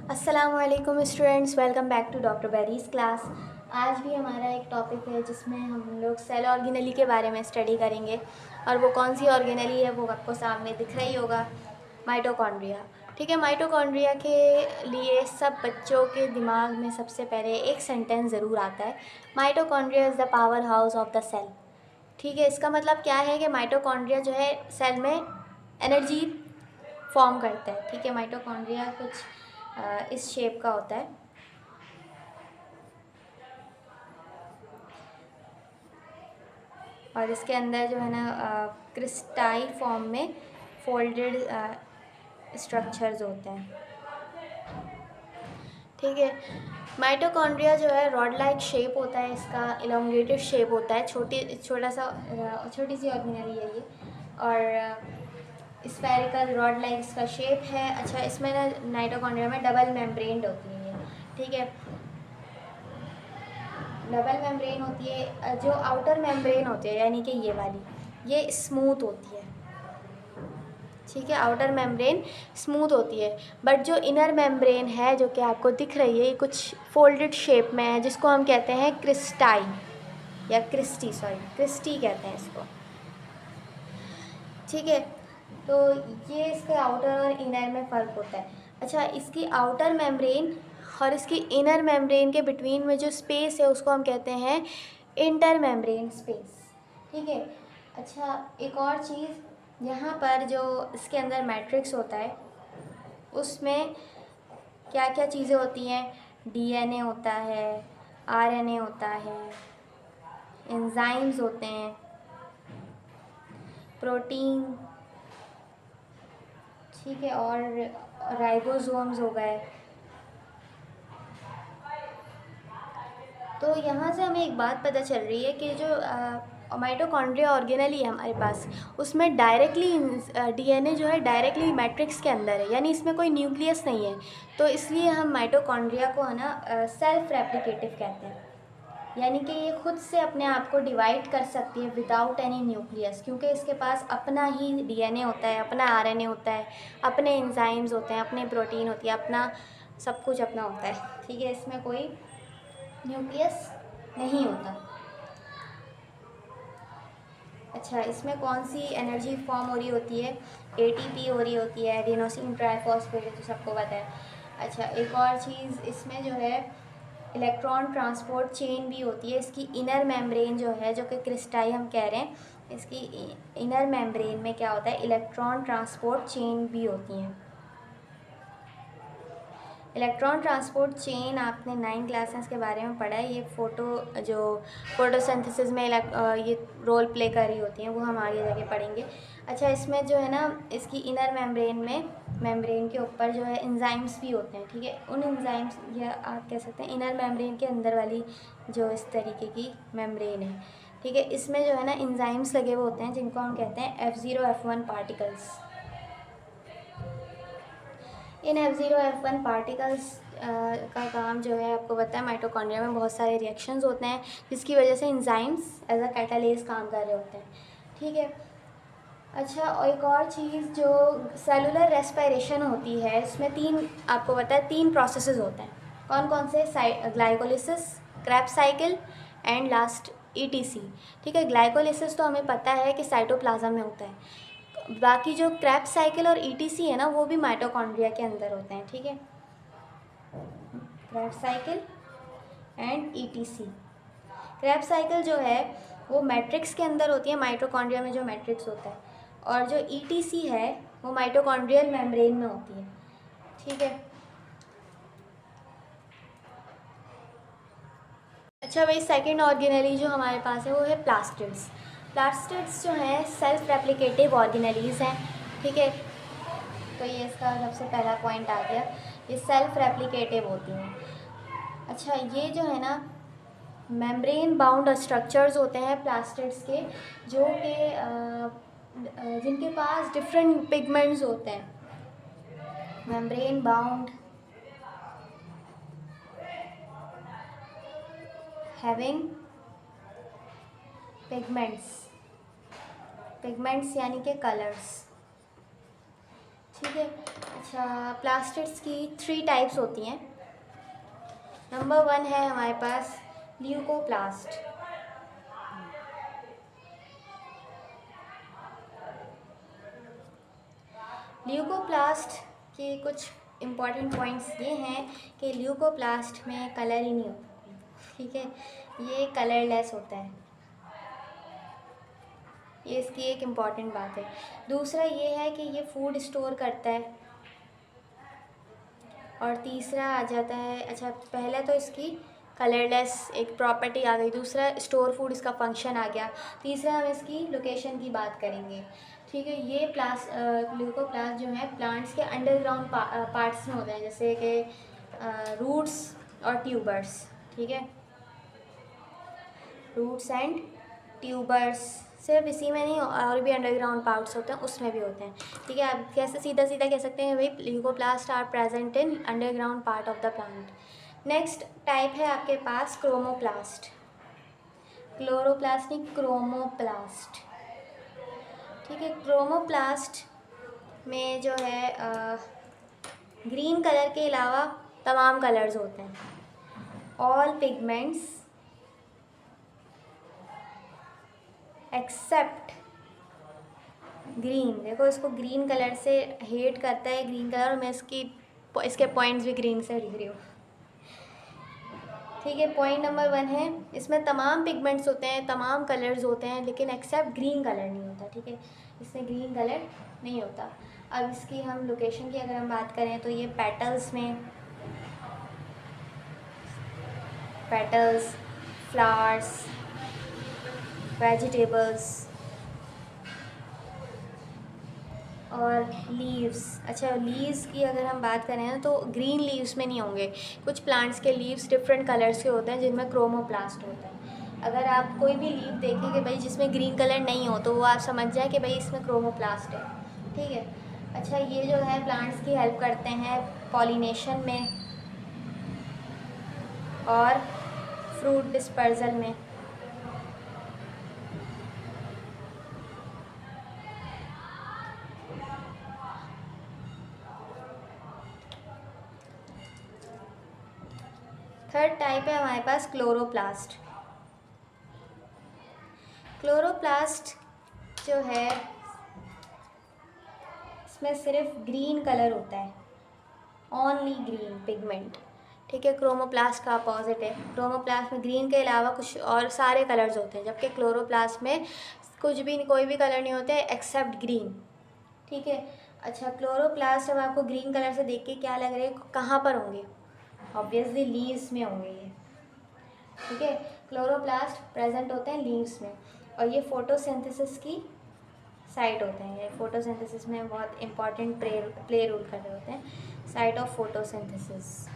अस्सलामुअलैकुम students, welcome back to doctor बेरीज़ class. आज भी हमारा एक टॉपिक है जिसमें हम लोग सेल ऑर्गेनेली के बारे में स्टडी करेंगे। और वो कौन सी ऑर्गेनेली है वो आपको सामने दिख रही होगा, माइटोकॉन्ड्रिया। ठीक है, माइटोकॉन्ड्रिया के लिए सब बच्चों के दिमाग में सबसे पहले एक सेंटेंस ज़रूर आता है, mitochondria is the powerhouse of the cell. ठीक है, इसका मतलब क्या है कि माइटोकॉन्ड्रिया जो है सेल में एनर्जी फॉर्म करता है। ठीक है, माइटोकॉन्ड्रिया कुछ इस शेप का होता है। और इसके अंदर जो है ना क्रिस्टाई फॉर्म में फोल्डेड स्ट्रक्चर्स होते हैं। ठीक है, माइटोकॉन्ड्रिया जो है रॉड लाइक शेप होता है, इसका इलोंगेटेड शेप होता है, छोटी सी ऑर्गेनली है ये। और स्फेरिकल रॉड लाइक इसका शेप है। अच्छा, इसमें ना माइटोकॉन्ड्रिया में डबल मेम्ब्रेन होती है ये। ठीक है, डबल मेम्ब्रेन होती है। जो आउटर मेम्ब्रेन होती है यानी कि ये वाली, ये स्मूथ होती है। ठीक है, आउटर मेम्ब्रेन स्मूथ होती है, बट जो इनर मेम्ब्रेन है जो कि आपको दिख रही है, ये कुछ फोल्डेड शेप में है, जिसको हम कहते हैं क्रिस्टाई या क्रिस्टी कहते हैं इसको। ठीक है, तो ये इसके आउटर और इनर में फ़र्क होता है। अच्छा, इसकी आउटर मेम्ब्रेन और इसकी इनर मेम्ब्रेन के बिटवीन में जो स्पेस है उसको हम कहते हैं इंटर मेम्ब्रेन स्पेस। ठीक है। अच्छा, एक और चीज़, यहाँ पर जो इसके अंदर मैट्रिक्स होता है उसमें क्या क्या चीज़ें होती हैं, डीएनए होता है, आरएनए होता है, एंजाइम्स होते हैं, प्रोटीन, ठीक है, और राइबोसोम्स हो गए। तो यहाँ से हमें एक बात पता चल रही है कि जो माइटोकॉन्ड्रिया ऑर्गेनली है हमारे पास, उसमें डायरेक्टली डीएनए जो है डायरेक्टली मैट्रिक्स के अंदर है, यानी इसमें कोई न्यूक्लियस नहीं है। तो इसलिए हम माइटोकॉन्ड्रिया को है ना सेल्फ रेप्लिकेटिव कहते हैं, यानी कि ये खुद से अपने आप को डिवाइड कर सकती है विदाउट एनी न्यूक्लियस, क्योंकि इसके पास अपना ही डीएनए होता है, अपना आरएनए होता है, अपने एंजाइम्स होते हैं, अपने प्रोटीन होती है, अपना सब कुछ अपना होता है। ठीक है, इसमें कोई न्यूक्लियस नहीं होता। अच्छा, इसमें कौन सी एनर्जी फॉर्म हो रही होती है, एटीपी हो रही होती है, एडिनोसिन ट्राइफॉस्फेट, तो सबको पता है। अच्छा, एक और चीज़ इसमें जो है इलेक्ट्रॉन ट्रांसपोर्ट चेन भी होती है। इसकी इनर मेम्ब्रेन जो है, जो कि क्रिस्टाई हम कह रहे हैं, इसकी इनर मेम्ब्रेन में क्या होता है, इलेक्ट्रॉन ट्रांसपोर्ट चेन भी होती हैं। इलेक्ट्रॉन ट्रांसपोर्ट चेन आपने 9 क्लासेस के बारे में पढ़ा है। ये फोटोसिंथेसिस में ये रोल प्ले कर रही होती हैं, वो हम आगे जाके पढ़ेंगे। अच्छा, इसमें जो है ना इसकी इनर मेम्ब्रेन के ऊपर जो है एंजाइम्स भी होते हैं। ठीक है, उन एंजाइम्स, या आप कह सकते हैं इनर मेम्ब्रेन के अंदर वाली जो इस तरीके की मेम्ब्रेन है, ठीक है, इसमें जो है ना एंजाइम्स लगे हुए होते हैं जिनको हम कहते हैं F0 F1 पार्टिकल्स। इन F0 F1 पार्टिकल्स का काम जो है आपको पता है, माइटोकॉन्ड्रिया में बहुत सारे रिएक्शंस होते हैं जिसकी वजह से एंजाइम्स एज अ कैटालेज काम कर रहे होते हैं। ठीक है। अच्छा, और एक और चीज़, जो सेलुलर रेस्पिरेशन होती है, इसमें आपको पता है 3 प्रोसेसेस होते हैं। कौन कौन से, glycolysis, Krebs cycle and last etc. ठीक है, ग्लाइकोलिसिस तो हमें पता है कि साइटोप्लाज्म में होता है, बाकी जो क्रेब्स साइकिल और ईटीसी है ना, वो भी माइटोकॉन्ड्रिया के अंदर होते हैं। ठीक है, Krebs cycle and etc. Krebs cycle जो है वो मैट्रिक्स के अंदर होती है, माइटोकॉन्ड्रिया में जो मैट्रिक्स होता है, और जो ईटीसी है वो माइटोकॉन्ड्रियल मेम्ब्रेन में होती है। ठीक है। अच्छा भाई, सेकेंड ऑर्गेनली जो हमारे पास है वो है प्लास्टिड्स। प्लास्टिड्स जो हैं सेल्फ रेप्लिकेटिव ऑर्गेनलीज हैं। ठीक है, तो ये इसका सबसे पहला पॉइंट आ गया, ये सेल्फ रेप्लिकेटिव होती हैं। अच्छा, ये जो है ना मेम्ब्रेन बाउंड स्ट्रक्चर्स होते हैं प्लास्टिड्स के, जो कि जिनके पास डिफरेंट पिगमेंट्स होते हैं। Membrane bound having pigments, pigments यानी कि कलर्स। ठीक है। अच्छा, प्लास्टिड्स की 3 टाइप्स होती हैं। नंबर 1 है हमारे पास ल्यूकोप्लास्ट। ल्यूकोप्लास्ट के कुछ इम्पॉर्टेंट पॉइंट्स ये हैं कि ल्यूकोप्लास्ट में कलर ही नहीं होता, ठीक है, ये कलरलेस होता है, ये इसकी एक इम्पॉर्टेंट बात है। दूसरा ये है कि ये फूड स्टोर करता है। और तीसरा आ जाता है, अच्छा पहले तो इसकी कलरलेस एक प्रॉपर्टी आ गई, दूसरा स्टोर फूड इसका फंक्शन आ गया, तीसरा हम इसकी लोकेशन की बात करेंगे। ठीक है, ये ल्यूकोप्लास्ट जो है प्लांट्स के अंडरग्राउंड पार्ट्स में होते हैं, जैसे कि रूट्स और ट्यूबर्स। ठीक है, रूट्स एंड ट्यूबर्स, सिर्फ इसी में नहीं और भी अंडरग्राउंड पार्ट्स होते हैं, उसमें भी होते हैं। ठीक है, आप कैसे सीधा सीधा कह सकते हैं भाई leucoplast are present in underground part of the plant. Next type है आपके पास क्रोमोप्लास्ट, क्लोरोप्लास्ट नहीं, क्रोमोप्लास्ट। ठीक है, क्रोमोप्लास्ट में जो है ग्रीन कलर के अलावा तमाम कलर्स होते हैं। ऑल पिगमेंट्स एक्सेप्ट ग्रीन, देखो इसको ग्रीन कलर से हेट करता है ग्रीन कलर, और मैं इसके पॉइंट्स भी ग्रीन से लिख रही हूँ। ठीक है, पॉइंट नंबर 1 है इसमें तमाम पिगमेंट्स होते हैं, तमाम कलर्स होते हैं, लेकिन एक्सेप्ट ग्रीन कलर नहीं होता। ठीक है, इसमें ग्रीन कलर नहीं होता। अब इसकी हम लोकेशन की अगर हम बात करें तो ये पेटल्स में, पेटल्स, फ्लावर्स, वेजिटेबल्स और लीव्स। अच्छा, लीव्स की अगर हम बात करें ना तो ग्रीन लीव्स में नहीं होंगे, कुछ प्लांट्स के लीव्स डिफरेंट कलर्स के होते हैं जिनमें क्रोमोप्लास्ट होता है। अगर आप कोई भी लीव देखें कि भाई जिसमें ग्रीन कलर नहीं हो तो वो आप समझ जाए कि भाई इसमें क्रोमोप्लास्ट है। ठीक है, अच्छा ये जो है प्लांट्स की हेल्प करते हैं पॉलिनेशन में और फ्रूट डिस्पर्सल में। थर्ड टाइप है हमारे पास क्लोरोप्लास्ट। क्लोरोप्लास्ट जो है इसमें सिर्फ ग्रीन कलर होता है, ओनली ग्रीन पिगमेंट। ठीक है, क्रोमोप्लास्ट का अपोजिट है, क्रोमोप्लास्ट में ग्रीन के अलावा कुछ और सारे कलर्स होते हैं, जबकि क्लोरोप्लास्ट में कुछ भी कोई भी कलर नहीं होते एक्सेप्ट ग्रीन। ठीक है, अच्छा क्लोरोप्लास्ट अब आपको ग्रीन कलर से देख के क्या लग रहा है, कहाँ पर होंगे? ऑब्वियसली लीव्स में होंगे ये। ठीक है, क्लोरोप्लास्ट प्रेजेंट होते हैं लीव्स में, और ये फोटोसिंथेसिस की साइट होते हैं, ये फोटोसिंथेसिस में बहुत इंपॉर्टेंट प्ले रोल कर रहे होते हैं, साइट ऑफ फोटोसिंथेसिस।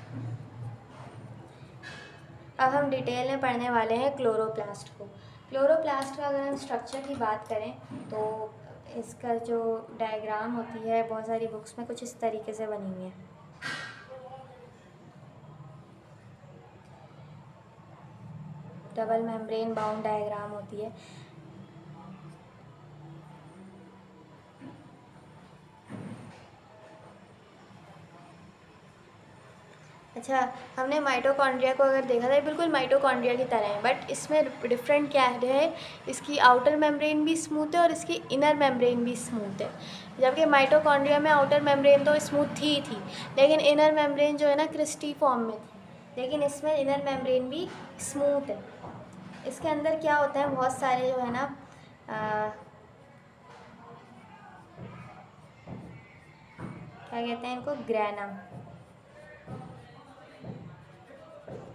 अब हम डिटेल में पढ़ने वाले हैं क्लोरोप्लास्ट को। क्लोरोप्लास्ट का अगर हम स्ट्रक्चर की बात करें तो इसका जो डायग्राम होती है बहुत सारी बुक्स में कुछ इस तरीके से बनी हुई है। डबल मेम्ब्रेन बाउंड डायग्राम होती है। अच्छा, हमने माइटोकॉन्ड्रिया को अगर देखा था बिल्कुल माइटोकॉन्ड्रिया की तरह है, बट इसमें डिफरेंट क्या है, इसकी आउटर मेम्ब्रेन भी स्मूथ है और इसकी इनर मेम्ब्रेन भी स्मूथ है। जबकि माइटोकॉन्ड्रिया में आउटर मेम्ब्रेन तो स्मूथ थी लेकिन इनर मेम्ब्रेन जो है ना क्रिस्टी फॉर्म में थी, लेकिन इसमें इनर मेम्ब्रेन भी स्मूथ है। इसके अंदर क्या होता है, बहुत सारे जो है ना क्या कहते हैं इनको, ग्रैना,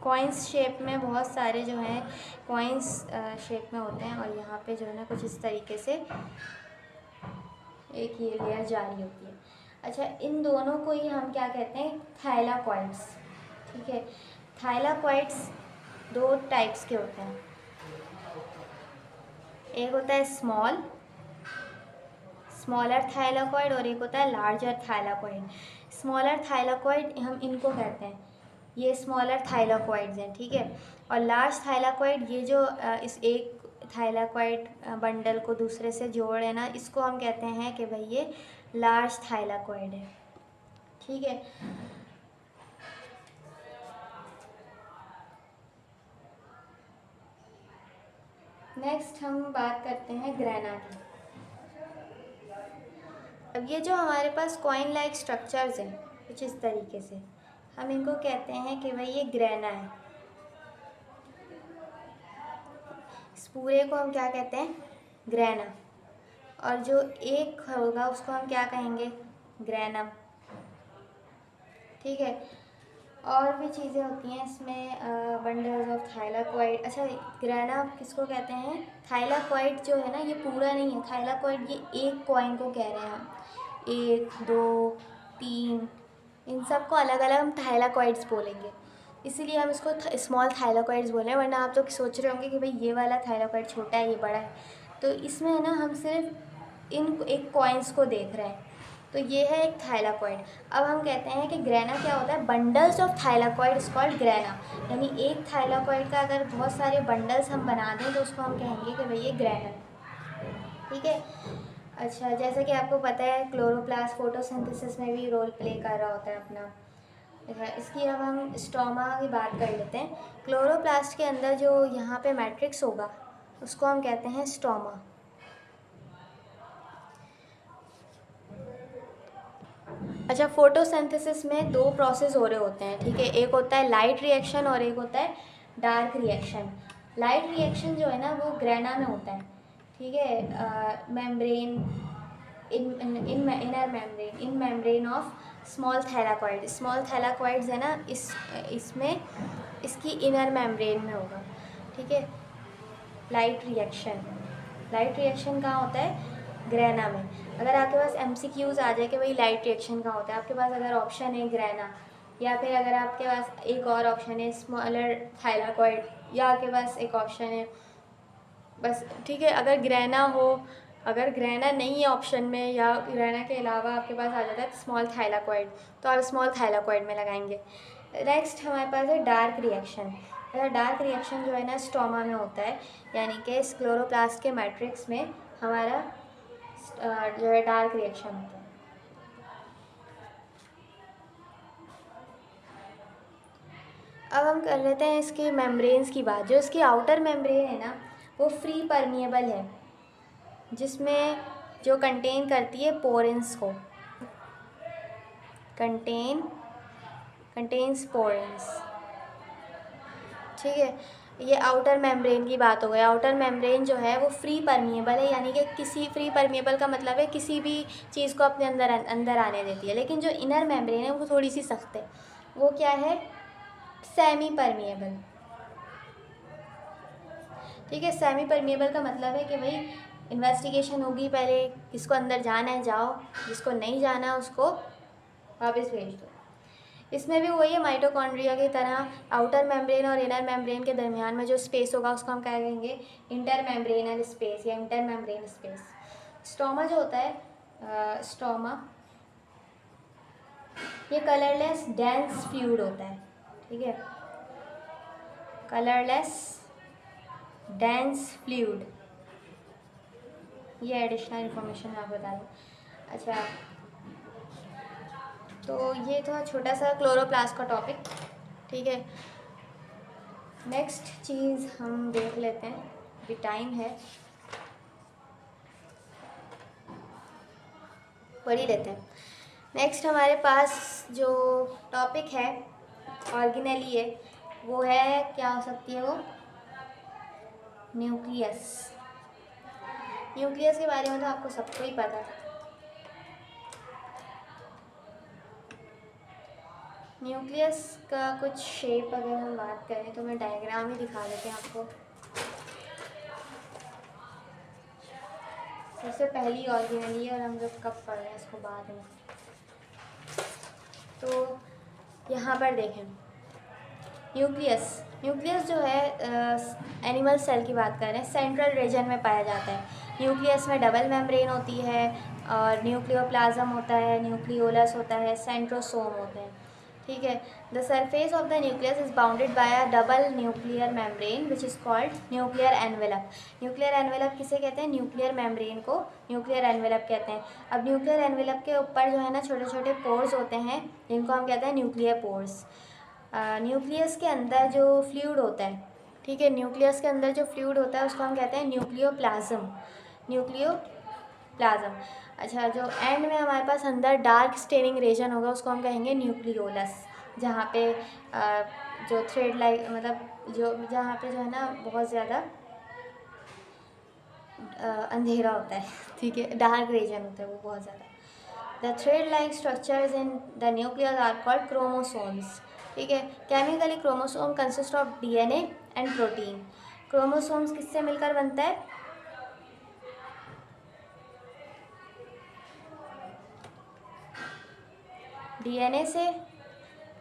कॉइन्स शेप में, बहुत सारे जो हैं कॉइन्स शेप में होते हैं, और यहाँ पे जो है ना कुछ इस तरीके से एक ये लेयर जारी होती है। अच्छा, इन दोनों को ही हम क्या कहते हैं, थाइलाकॉइड्स। ठीक है, थाइलाकॉइड्स 2 टाइप्स के होते हैं, एक होता है स्मॉलर थाइलाकॉइड और एक होता है लार्जर थाइलाकॉइड। स्मॉलर थाइलाकॉइड हम इनको कहते हैं, ये स्मॉलर थाइलाकॉइड्स हैं। ठीक है, और लार्ज थाइलाकॉइड ये जो इस एक थाइलाकॉइड बंडल को दूसरे से जोड़े ना, इसको हम कहते हैं कि भाई ये लार्ज थाइलाकॉइड है। ठीक है, नेक्स्ट हम बात करते हैं ग्रेना की। अब ये जो हमारे पास कॉइन लाइक स्ट्रक्चर्स हैं कुछ इस तरीके से, हम इनको कहते हैं कि भाई ये ग्रेना है। इस पूरे को हम क्या कहते हैं? ग्रेना। और जो एक होगा उसको हम क्या कहेंगे? ग्रेनम। ठीक है, और भी चीज़ें होती हैं इसमें, बंडल्स ऑफ थाइलाकॉइड। अच्छा, ग्रेना किसको कहते हैं? थाइलाकॉइड जो है ना, ये पूरा नहीं है थाइलाकॉइड, ये एक कॉइन को कह रहे हैं हम। 1 2 3, इन सब को अलग अलग हम थाइलाकॉइड्स बोलेंगे, इसीलिए हम इसको स्मॉल थाइलाकॉइड्स बोल रहे हैं। वरना आप तो सोच रहे होंगे कि भाई ये वाला थाइलाकॉइड छोटा है, ये बड़ा है। तो इसमें है ना, हम सिर्फ इन एक कॉइन्स को देख रहे हैं। तो ये है एक थाइलाकॉइड। अब हम कहते हैं कि ग्रेना क्या होता है? Bundles of thylakoid is called grana. यानी एक थाइलाकॉइड का अगर बहुत सारे बंडल्स हम बना दें तो उसको हम कहेंगे कि भाई ये ग्रेना है। ठीक है। अच्छा, जैसा कि आपको पता है क्लोरोप्लास्ट फोटोसिंथेसिस में भी रोल प्ले कर रहा होता है अपना। इसकी अब हम स्टोमा की बात कर लेते हैं। क्लोरोप्लास्ट के अंदर जो यहाँ पे मैट्रिक्स होगा उसको हम कहते हैं स्टोमा। अच्छा, फोटोसिंथेसिस में 2 प्रोसेस हो रहे होते हैं। ठीक है, एक होता है लाइट रिएक्शन और एक होता है डार्क रिएक्शन। लाइट रिएक्शन जो है ना वो ग्रेना में होता है। ठीक है, membrane in membrane of small thylakoid. Small thylakoids है ना, इसमें इसकी इनर मेम्ब्रेन में होगा। ठीक है, लाइट रिएक्शन कहाँ होता है? ग्रेना में। अगर आपके पास MCQs आ जाए कि भाई लाइट रिएक्शन कहाँ होता है, आपके पास अगर ऑप्शन है ग्रेना, या फिर अगर आपके पास एक और ऑप्शन है स्मॉलर थाइलाकॉइड, या आपके पास एक ऑप्शन है बस। ठीक है, अगर ग्रेना नहीं है ऑप्शन में, या ग्रेना के अलावा आपके पास आ जाता है स्मॉल थाइलाकॉइड, तो आप स्मॉल थाइलाकॉइड में लगाएंगे। नेक्स्ट हमारे पास है डार्क रिएक्शन। डार्क रिएक्शन जो है ना स्टोमा में होता है, यानी कि क्लोरोप्लास्ट के मैट्रिक्स में हमारा जो है डार्क रिएक्शन होता है। अब हम कर लेते हैं इसके मेम्ब्रेन्स की बात। जो इसकी आउटर मेम्ब्रेन है ना वो फ्री परमिएबल है, जिसमें जो कंटेन करती है पोरेंस को, कंटेन्स पोरेंस। ठीक है, ये आउटर मेम्ब्रेन की बात हो गई। आउटर मेम्ब्रेन जो है वो फ्री परमिएबल है, यानी कि फ्री परमिएबल का मतलब है किसी भी चीज़ को अपने अंदर आने देती है। लेकिन जो इनर मेम्ब्रेन है वो थोड़ी सी सख्त है। वो क्या है? Semi permeable. ठीक है, सेमी परमिएबल का मतलब है कि भाई इन्वेस्टिगेशन होगी, पहले किसको अंदर जाना है जाओ, जिसको नहीं जाना है उसको वापस भेज दो। इसमें भी वही है, माइटोकॉन्ड्रिया की तरह आउटर मेम्ब्रेन और इनर मेम्ब्रेन के दरमियान में जो स्पेस होगा उसको हम क्या कहेंगे? इंटर मेम्ब्रेनल स्पेस या इंटर मेम्ब्रेन स्पेस। स्टोमा जो होता है, स्टोमा ये कलरलेस डेंस फ्लूइड होता है। ठीक है, कलरलेस डेंस फ्लूइड, ये एडिशनल इन्फॉर्मेशन मैं आपको बता दूँ। अच्छा, तो ये था छोटा सा क्लोरोप्लास्ट का टॉपिक। ठीक है, नेक्स्ट चीज़ हम देख लेते हैं, अभी टाइम है, पढ़ ही लेते हैं। नेक्स्ट हमारे पास जो टॉपिक है ऑर्गेनेली है, वो है, क्या हो सकती है वो? न्यूक्लियस। न्यूक्लियस के बारे में तो आपको सबको ही पता है। न्यूक्लियस का कुछ शेप अगर हम बात करें तो मैं डायग्राम ही दिखा देती हूँ आपको। सबसे पहली ऑर्गेनेली है और हम लोग कब पढ़ रहे हैं इसको बाद में। तो यहाँ पर देखें, न्यूक्लियस जो है एनिमल सेल की बात कर रहे हैं, सेंट्रल रीजन में पाया जाता है। न्यूक्लियस में डबल मेम्ब्रेन होती है और न्यूक्लियोप्लाज्म होता है, न्यूक्लियोलस होता है, सेंट्रोसोम होते हैं। ठीक है। The surface of the nucleus is bounded by a double nuclear membrane which is called nuclear envelope. Nuclear envelope किसे कहते हैं? न्यूक्लियर मेम्ब्रेन को न्यूक्लियर एनवेलप कहते हैं। अब न्यूक्लियर एनवेलप के ऊपर जो है ना छोटे छोटे पोर्स होते हैं जिनको हम कहते हैं न्यूक्लियर पोर्स। न्यूक्लियस के अंदर जो फ्लूइड होता है, ठीक है, न्यूक्लियस के अंदर जो फ्लूइड होता है उसको हम कहते हैं न्यूक्लियोप्लाज्म। न्यूक्लियोप्लाज्म। अच्छा, जो एंड में हमारे पास अंदर डार्क स्टेनिंग रीजन होगा उसको हम कहेंगे न्यूक्लियोलस, जहाँ पे जो थ्रेड लाइक मतलब जो जहाँ पे जो है ना बहुत ज़्यादा अंधेरा होता है, ठीक है, डार्क रीजन होता है वो बहुत ज़्यादा। The thread like structures in the nucleus are called chromosomes. ठीक है। Chemically chromosome consist of DNA and protein. Chromosomes किससे मिलकर बनता है? डीएनए से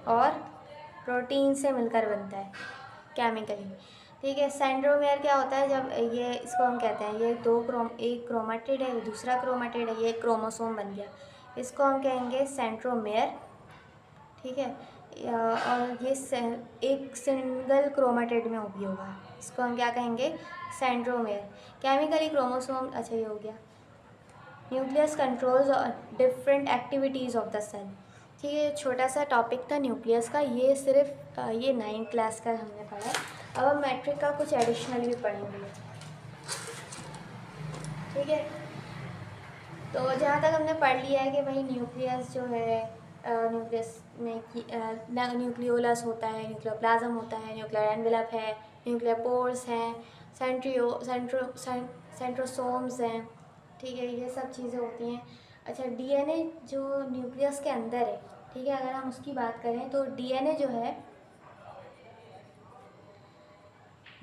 और प्रोटीन से मिलकर बनता है केमिकली। ठीक है। सेंट्रोमेयर क्या होता है? जब ये इसको हम कहते हैं ये एक क्रोमेटिड है, दूसरा क्रोमेटिड है, ये एक क्रोमोसोम बन गया, इसको हम कहेंगे सेंट्रोमेयर। ठीक है। और ये एक सिंगल क्रोमेटिड में भी होगा, इसको हम क्या कहेंगे? सेंट्रोमेयर। केमिकली क्रोमोसोम, अच्छा ये हो गया। Nucleus controls different activities of the cell. ठीक है, छोटा सा टॉपिक था न्यूक्लियस का, ये सिर्फ ये 9th क्लास का हमने पढ़ा। अब हम मैट्रिक का कुछ एडिशनल भी पढ़ेंगे। ठीक है, तो जहाँ तक हमने पढ़ लिया है कि भाई न्यूक्लियस जो है, न्यूक्लियस में न्यूक्लियोलस होता है, न्यूक्लियोप्लाज्म होता है, न्यूक्लियर एनवेलप है, न्यूक्लियर पोर्स हैं, सेंट्रोसोम्स हैं। ठीक है, ये सब चीज़ें होती हैं। अच्छा, डीएनए जो न्यूक्लियस के अंदर है, ठीक है, अगर हम उसकी बात करें तो डीएनए जो है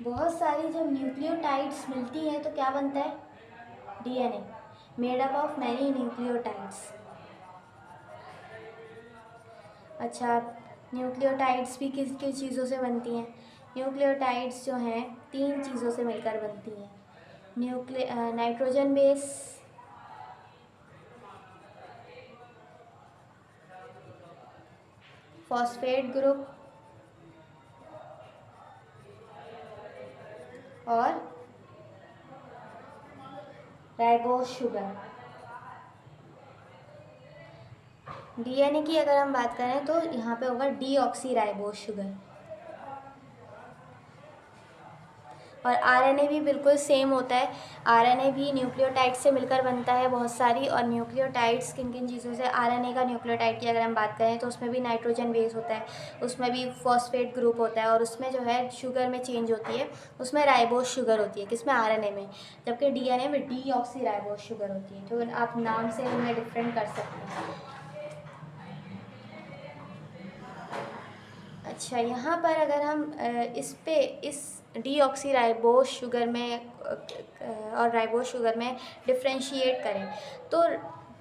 बहुत सारी जब न्यूक्लियोटाइड्स मिलती हैं तो क्या बनता है? DNA made up of many nucleotides. अच्छा, न्यूक्लियोटाइड्स भी किस किस चीज़ों से बनती हैं? न्यूक्लियोटाइड्स जो हैं 3 चीज़ों से मिलकर बनती हैं। नाइट्रोजन बेस, फॉस्फेट ग्रुप और राइबोस शुगर। डीएनए की अगर हम बात करें तो यहाँ पे होगा डीऑक्सीराइबोस शुगर। और आरएनए भी बिल्कुल सेम होता है। आरएनए भी न्यूक्लियोटाइड से मिलकर बनता है बहुत सारी। और न्यूक्लियोटाइड्स किन किन चीज़ों से? आरएनए का न्यूक्लियोटाइड की अगर हम बात करें तो उसमें भी नाइट्रोजन बेस होता है, उसमें भी फॉस्फेट ग्रुप होता है, और उसमें जो है शुगर में चेंज होती है, उसमें राइबोस शुगर होती है। किसमें? आरएनए में। जबकि डीएनए में डीऑक्सीराइबोस शुगर होती है। तो आप नाम से उन्हें डिफरेंट कर सकते हैं। अच्छा, यहाँ पर अगर हम इस डीऑक्सीराइबोस शुगर में और राइबोस शुगर में डिफ्रेंशिएट करें तो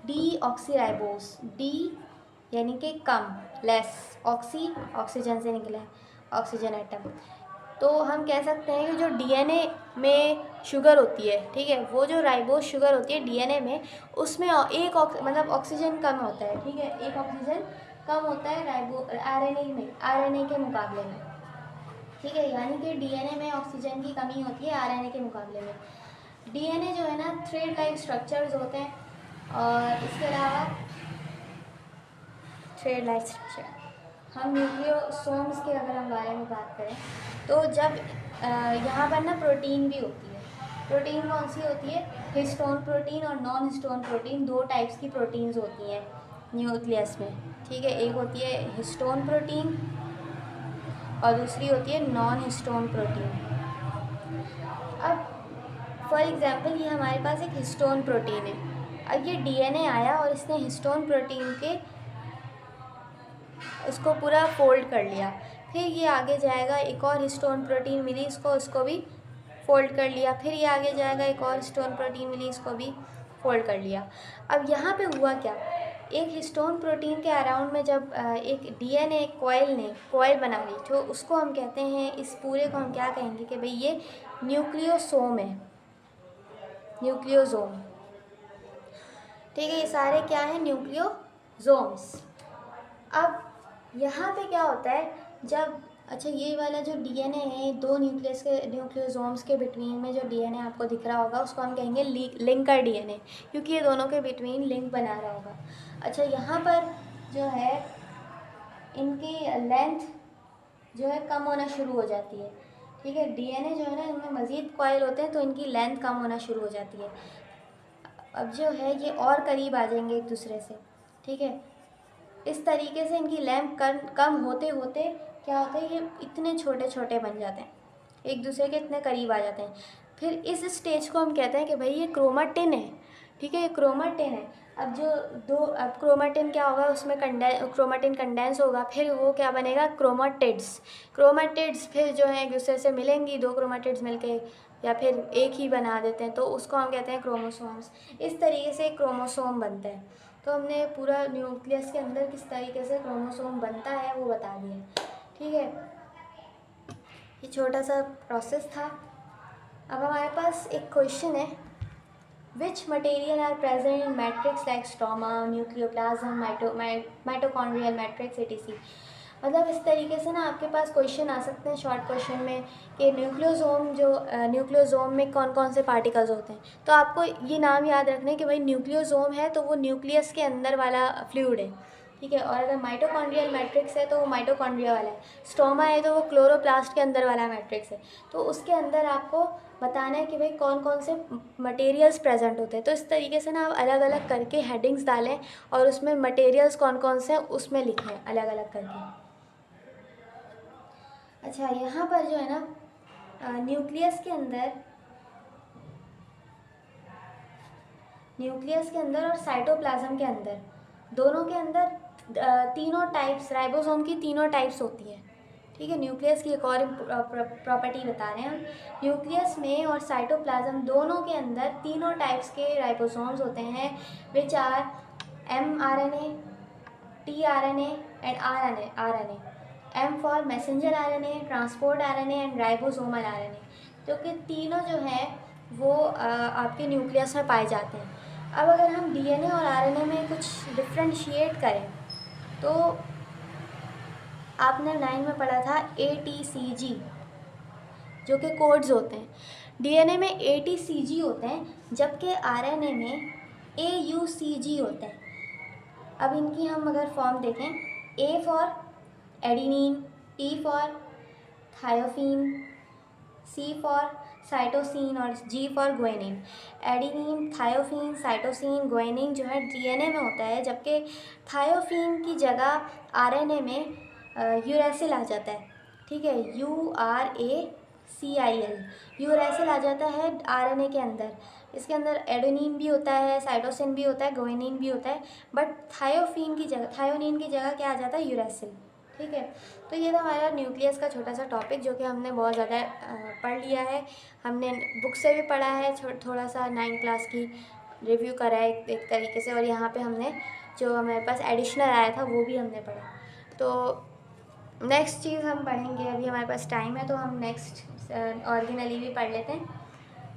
डीऑक्सीराइबोस, डी यानी कि कम, लेस, ऑक्सीजन से निकला है, ऑक्सीजन एटम, तो हम कह सकते हैं कि जो डीएनए में शुगर होती है, ठीक है, वो जो राइबोस शुगर होती है डीएनए में, उसमें एक मतलब ऑक्सीजन कम होता है। ठीक है, एक ऑक्सीजन कम होता है आरएनए में, आरएनए के मुकाबले में। ठीक है, यानी कि डीएनए में ऑक्सीजन की कमी होती है आरएनए के मुकाबले में। डीएनए जो है ना थ्रेड लाइक स्ट्रक्चर्स होते हैं, और इसके अलावा थ्रेड लाइक स्ट्रक्चर, हम न्यूक्लियोसोम्स के अगर हम बारे में बात करें तो जब यहाँ पर ना प्रोटीन भी होती है। प्रोटीन कौन सी होती है? हिस्टोन प्रोटीन और नॉन हिस्टोन प्रोटीन, 2 टाइप्स की प्रोटीन्स होती हैं न्यूक्लियस में। ठीक है, एक होती है हिस्टोन प्रोटीन और दूसरी होती है नॉन हिस्टोन प्रोटीन। अब फॉर एग्जांपल ये हमारे पास एक हिस्टोन प्रोटीन है। अब ये डीएनए आया और इसने हिस्टोन प्रोटीन के उसको पूरा फोल्ड कर लिया, फिर ये आगे जाएगा, एक और हिस्टोन प्रोटीन मिली इसको भी फोल्ड कर लिया, फिर ये आगे जाएगा, एक और हिस्टोन प्रोटीन मिली, इसको भी फोल्ड कर लिया। अब यहाँ पे हुआ क्या? एक हिस्टोन प्रोटीन के अराउंड में जब एक डीएनए कॉइल बना ली, तो उसको हम कहते हैं, इस पूरे को हम क्या कहेंगे कि भाई ये न्यूक्लियोसोम है, न्यूक्लियोसोम। ठीक है, ये सारे क्या हैं? न्यूक्लियोसोम्स। अब यहाँ पे क्या होता है जब, अच्छा ये वाला जो डीएनए है, दो न्यूक्लियोसोम्स के बिटवीन में जो डीएनए आपको दिख रहा होगा उसको हम कहेंगे लिंकर डीएनए, क्योंकि ये दोनों के बिटवीन लिंक बना रहा होगा। अच्छा यहाँ पर जो है इनकी लेंथ जो है कम होना शुरू हो जाती है। ठीक है, डीएनए जो है ना इनमें मज़ीद कॉइल होते हैं तो इनकी लेंथ कम होना शुरू हो जाती है। अब जो है ये और करीब आ जाएंगे एक दूसरे से। ठीक है, इस तरीके से इनकी लेंथ कम होते होते क्या होता है, ये इतने छोटे छोटे बन जाते हैं, एक दूसरे के इतने करीब आ जाते हैं। फिर इस स्टेज को हम कहते हैं कि भाई ये क्रोमाटिन है। ठीक है, ये क्रोमाटिन है। अब क्रोमाटिन क्या होगा, उसमें क्रोमाटिन कंडेंस होगा, फिर वो क्या बनेगा, क्रोमाटिड्स फिर जो है एक दूसरे से मिलेंगी, दो क्रोमाटिड्स मिलके या फिर एक ही बना देते हैं, तो उसको हम कहते हैं क्रोमोसोम्स। इस तरीके से क्रोमोसोम बनता है। तो हमने पूरा न्यूक्लियस के अंदर किस तरीके से क्रोमोसोम बनता है वो बता दिया। ठीक है, ये छोटा सा प्रोसेस था। अब हमारे पास एक क्वेश्चन है, which material are present in matrix like stoma, nucleoplasm, mitochondrial matrix etc. मतलब इस तरीके से ना आपके पास क्वेश्चन आ सकते हैं शॉर्ट क्वेश्चन में कि न्यूक्लियोसोम में कौन कौन से पार्टिकल्स होते हैं। तो आपको ये नाम याद रखना है कि भाई न्यूक्लियोसोम है तो वो न्यूक्लियस के अंदर वाला फ्लूइड है। ठीक है, और अगर माइटोकॉन्ड्रियल मैट्रिक्स है तो वो माइटोकॉन्ड्रिया वाला है, स्टोमा है तो वो क्लोरोप्लास्ट के अंदर वाला मैट्रिक्स है। तो उसके अंदर आपको बताना है कि भाई कौन कौन से मटेरियल्स प्रेजेंट होते हैं। तो इस तरीके से ना आप अलग अलग करके हेडिंग्स डालें और उसमें मटेरियल्स कौन कौन से हैं उसमें लिखें अलग अलग करके। अच्छा यहाँ पर जो है ना न्यूक्लियस के अंदर और साइटोप्लाज्म के अंदर, दोनों के अंदर तीनों टाइप्स, राइबोसोम की तीनों टाइप्स होती है। ठीक है, न्यूक्लियस की एक और प्रॉपर्टी बता रहे हैं हम, न्यूक्लियस में और साइटोप्लाज्म दोनों के अंदर तीनों टाइप्स के राइबोसोम्स होते हैं, which are mRNA, tRNA and RNA। M for messenger RNA, transport RNA and ribosomal RNA। जो कि तीनों जो है वो आपके न्यूक्लियस में पाए जाते हैं। अब अगर हम डीएनए और आरएनए में कुछ डिफ्रेंशिएट करें तो आपने 9 में पढ़ा था ATCG जो कि कोड्स होते हैं। डीएनए में ATCG होते हैं जबकि आरएनए में AUCG होते हैं। अब इनकी हम अगर फॉर्म देखें, A for adenine, T for thiophene, C for cytosine और G for guanine. Adenine, thiophene, cytosine, guanine जो है डीएनए में होता है, जबकि थायोफीन की जगह आरएनए में यूरेसिल आ जाता है। ठीक है, URACIL, यूरेसिल आ जाता है आरएनए के अंदर। इसके अंदर एडेनिन भी होता है, साइटोसिन भी होता है, ग्वानिन भी होता है, बट थायोनीन की जगह क्या आ जाता है, यूरेसिल। ठीक है, तो ये था हमारा न्यूक्लियस का छोटा सा टॉपिक जो कि हमने बहुत ज़्यादा पढ़ लिया है। हमने बुक से भी पढ़ा है, थोड़ा सा 9 क्लास की रिव्यू करा है एक तरीके से, और यहाँ पे हमने जो हमारे पास एडिशनल आया था वो भी हमने पढ़ा। तो नेक्स्ट चीज़ हम पढ़ेंगे, अभी हमारे पास टाइम है तो हम नेक्स्ट ऑर्गेनली भी पढ़ लेते हैं,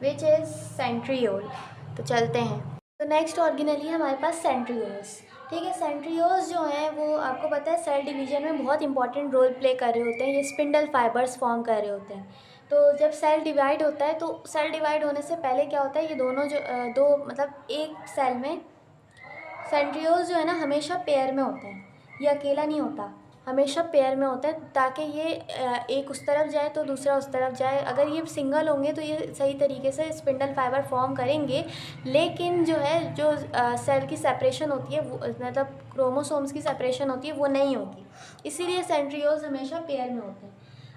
विच इज़ सेंट्रियोल। तो चलते हैं। तो नेक्स्ट ऑर्गेनली है हमारे पास सेंट्रियोल्स। ठीक है, सेंट्रियोल्स जो हैं वो आपको पता है सेल डिवीजन में बहुत इंपॉर्टेंट रोल प्ले कर रहे होते हैं। ये स्पिंडल फाइबर्स फॉर्म कर रहे होते हैं। तो जब सेल डिवाइड होता है तो सेल डिवाइड होने से पहले क्या होता है, ये दोनों जो दो मतलब एक सेल में सेंट्रियोल्स जो है ना हमेशा पेयर में होते हैं, ये अकेला नहीं होता, हमेशा पेयर में होता है, ताकि ये एक उस तरफ जाए तो दूसरा उस तरफ जाए। अगर ये सिंगल होंगे तो ये सही तरीके से स्पिंडल फाइबर फॉर्म करेंगे, लेकिन जो है जो सेल की सेपरेशन होती है वो मतलब क्रोमोसोम्स की सेपरेशन होती है वो नहीं होती, इसीलिए सेंट्रियोल्स हमेशा पेयर में होते हैं।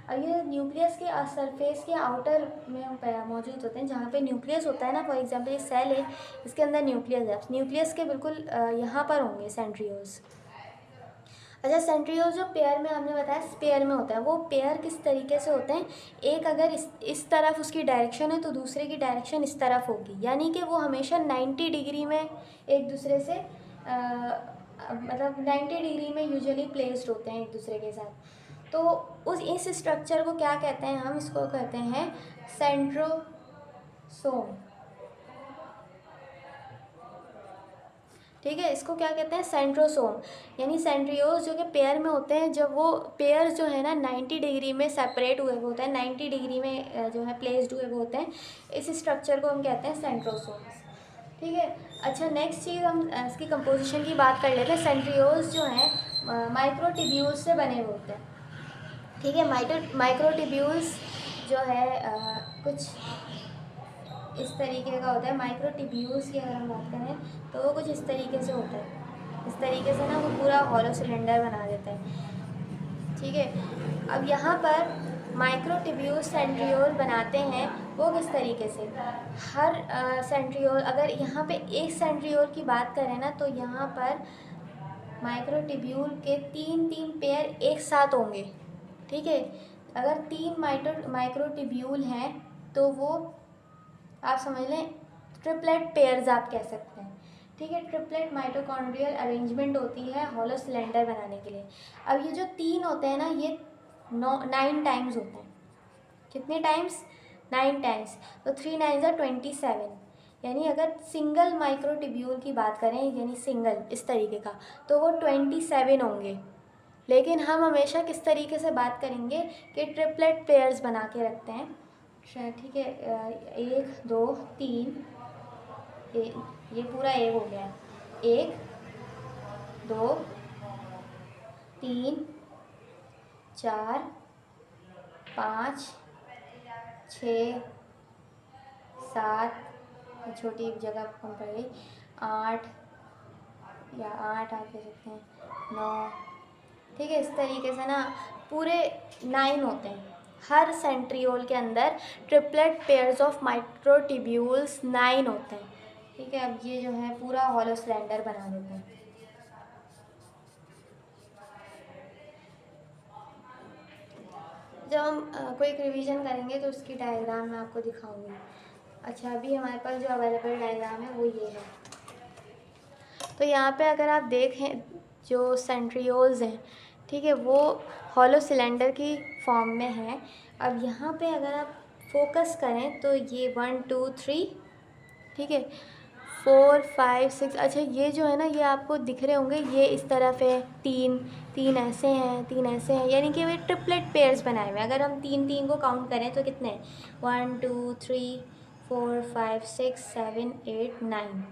और ये न्यूक्लियस के सरफेस के आउटर में मौजूद होते हैं, जहाँ पे न्यूक्लियस होता है ना, फॉर एग्जांपल ये सेल है, इसके अंदर न्यूक्लियस है, न्यूक्लियस के बिल्कुल यहाँ पर होंगे सेंट्रियोल्स। अच्छा, सेंट्रियोल जो पेयर में हमने बताया पेयर में होता है, वो पेयर किस तरीके से होते हैं, एक अगर इस तरफ उसकी डायरेक्शन है तो दूसरे की डायरेक्शन इस तरफ होगी, यानी कि वो हमेशा 90 डिग्री में एक दूसरे से मतलब 90 डिग्री में यूजुअली प्लेस्ड होते हैं एक दूसरे के साथ। तो इस स्ट्रक्चर को क्या कहते हैं, हम इसको कहते हैं सेंट्रोसोम। ठीक है। इसको क्या कहते हैं, सेंट्रोसोम, यानी सेंट्रियोल्स जो कि पेयर में होते हैं, जब वो पेयर जो है ना 90 डिग्री में सेपरेट हुए हुए होते हैं, 90 डिग्री में जो है प्लेस्ड हुए हुए होते हैं, इस स्ट्रक्चर को हम कहते हैं सेंट्रोसोम्स। ठीक है। अच्छा, नेक्स्ट चीज़ हम इसकी कंपोजिशन की बात कर लेते हैं। सेंट्रियोल्स जो हैं माइक्रोट्यूब्यूल्स से बने हुए होते हैं। ठीक है। माइक्रोट्यूब्यूल्स जो है कुछ इस तरीके का होता है। माइक्रोट्यूब्यूल्स की अगर हम बात करें तो वो कुछ इस तरीके से होता है। इस तरीके से ना वो पूरा हॉलो सिलेंडर बना देता है। ठीक है। अब यहाँ पर माइक्रोट्यूब्यूल सेंट्रियोल बनाते हैं वो किस तरीके से, हर सेंट्रियोल, अगर यहाँ पे एक सेंट्रियोल की बात करें ना, तो यहाँ पर माइक्रोट्यूब्यूल के 3 पेयर एक साथ होंगे। ठीक है। अगर 3 माइक्रोट्यूब्यूल हैं तो वो आप समझ लें ट्रिपलेट पेयर्स आप कह सकते हैं। ठीक है। ट्रिपलेट माइटोकॉन्ड्रियल अरेंजमेंट होती है हॉलो सिलेंडर बनाने के लिए। अब ये जो 3 होते हैं ना, ये 9 टाइम्स होते हैं। कितने टाइम्स, 9 टाइम्स। तो 3 9 ज़ा 27, यानी अगर सिंगल माइक्रोट्यूब्यूल की बात करें, यानी सिंगल इस तरीके का, तो वो 27 होंगे। लेकिन हम हमेशा किस तरीके से बात करेंगे कि ट्रिपलेट पेयर्स बना के रखते हैं। ठीक है। 1 2 3, ये पूरा ए हो गया, 1 2 3 4 5 6 7, छोटी जगह कम पड़ गई, 8 या 8 आप कह सकते हैं, 9। ठीक है। इस तरीके से ना पूरे 9 होते हैं। हर सेंट्रियोल के अंदर ट्रिपलेट पेयर्स ऑफ माइक्रोट्यूब्यूल्स 9 होते हैं। ठीक है। अब ये जो है पूरा हॉलो सिलेंडर बना देते हैं। जब हम कोई रिवीजन करेंगे तो उसकी डायग्राम मैं आपको दिखाऊंगी। अच्छा, अभी हमारे पास जो अवेलेबल डायग्राम है वो ये है। तो यहाँ पे अगर आप देखें जो सेंट्रियोल्स हैं, ठीक है, वो हॉलो सिलेंडर की फॉर्म में है। अब यहाँ पे अगर आप फोकस करें तो ये 1 2 3, ठीक है, 4 5 6। अच्छा, ये जो है ना, ये आपको दिख रहे होंगे, ये इस तरफ है 3 ऐसे हैं, 3 ऐसे हैं, यानी कि वे ट्रिपलेट पेयर्स बनाए हुए हैं। अगर हम 3 को काउंट करें तो कितने हैं, 1 2 3 4 5 6 7 8 9।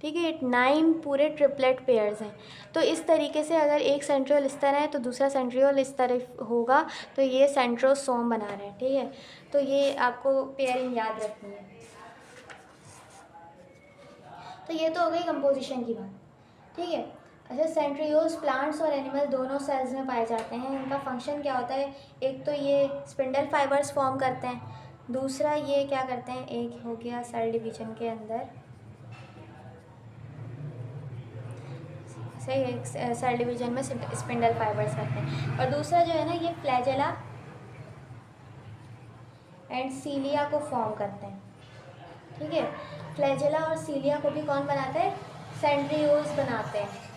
ठीक है। 9 पूरे ट्रिपलेट पेयर्स हैं। तो इस तरीके से अगर एक सेंट्रियोल इस तरह है तो दूसरा सेंट्रियोल इस तरह होगा, तो ये सेंट्रोसोम बना रहे हैं। ठीक है। तो ये आपको पेयरिंग याद रखनी है। तो ये तो हो गई कंपोजिशन की बात। ठीक है। अच्छा, सेंट्रियोल्स प्लांट्स और एनिमल दोनों सेल्स में पाए जाते हैं। इनका फंक्शन क्या होता है, एक तो ये स्पिंडल फाइबर्स फॉर्म करते हैं, दूसरा ये क्या करते हैं, एक हो गया सेल डिवीजन के अंदर, सही, सेल डिवीजन में स्पिंडल फाइबर्स करते हैं, और दूसरा जो है ना, ये फ्लैजेला एंड सीलिया को फॉर्म करते हैं। ठीक है। फ्लैजेला और सीलिया को भी कौन बनाते हैं, सेंट्रियोल्स बनाते हैं।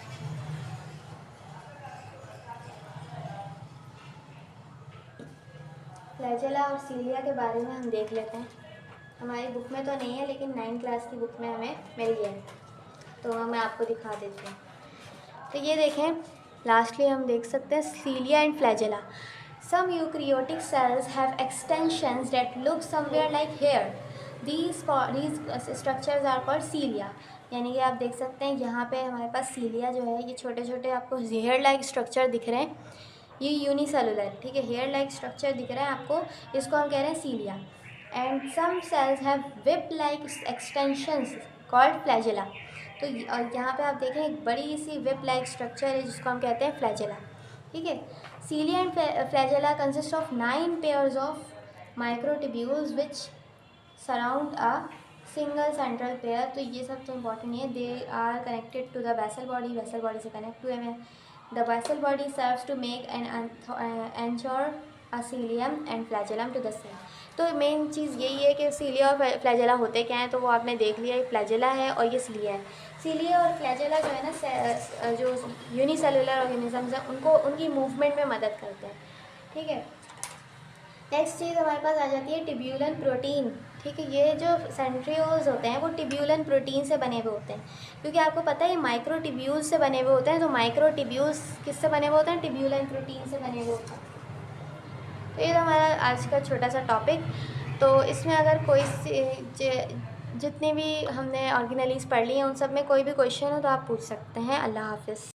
फ्लैजेला और सीलिया के बारे में हम देख लेते हैं। हमारी बुक में तो नहीं है, लेकिन 9th क्लास की बुक में हमें मिल गया है, तो मैं आपको दिखा देती हूँ। तो ये देखें, लास्टली हम देख सकते हैं cilia and flagella. Some eukaryotic cells have extensions that look somewhere like hair. these structures are called cilia. यानी कि आप देख सकते हैं यहाँ पे हमारे पास सीलिया जो है, ये छोटे छोटे आपको हेयर लाइक स्ट्रक्चर दिख रहे हैं, ये यूनिसेलुलर, ठीक है, हेयर लाइक स्ट्रक्चर दिख रहा है आपको, इसको हम कह रहे हैं cilia. And some cells have whip like extensions called flagella. तो यहाँ पे आप देखें एक बड़ी सी विप लाइक स्ट्रक्चर है जिसको हम कहते हैं फ्लैजेला। ठीक है। Cilia and flagella consist of 9 pairs of microtubules which surround a single central pair. तो ये सब तो इम्पॉर्टेंट नहीं है। They are connected to the basal body, basal body से कनेक्ट हुए हैं। The basal body serves to make an anchor a cilium and flagellum to the same. तो मेन चीज़ यही है कि सीलिया और फ्लैजेला होते क्या हैं, तो वो आपने देख लिया, ये फ्लैजेला है और ये सीलिया है। सीलिया और फ्लैजेला जो है ना, जो यूनिसेलुलर ऑर्गेनिजम्स हैं उनको उनकी मूवमेंट में मदद करते हैं। ठीक है। नेक्स्ट चीज़ हमारे पास आ जाती है ट्यूब्यूलन प्रोटीन। ठीक है, ये जो सेंट्रियोल्स होते हैं वो टिब्यूलन प्रोटीन से बने हुए होते हैं, क्योंकि आपको पता है ये माइक्रोटिब्यूल्स से बने हुए होते हैं। तो माइक्रोटिब्यूल्स किससे बने हुए होते हैं? टिब्यूलन प्रोटीन से बने हुए होते हैं। तो ये तो हमारा आज का छोटा सा टॉपिक। तो इसमें अगर कोई जितने भी हमने ऑर्गेनेलीज पढ़ ली हैं उन सब में कोई भी क्वेश्चन हो तो आप पूछ सकते हैं। अल्लाह हाफ़िज़।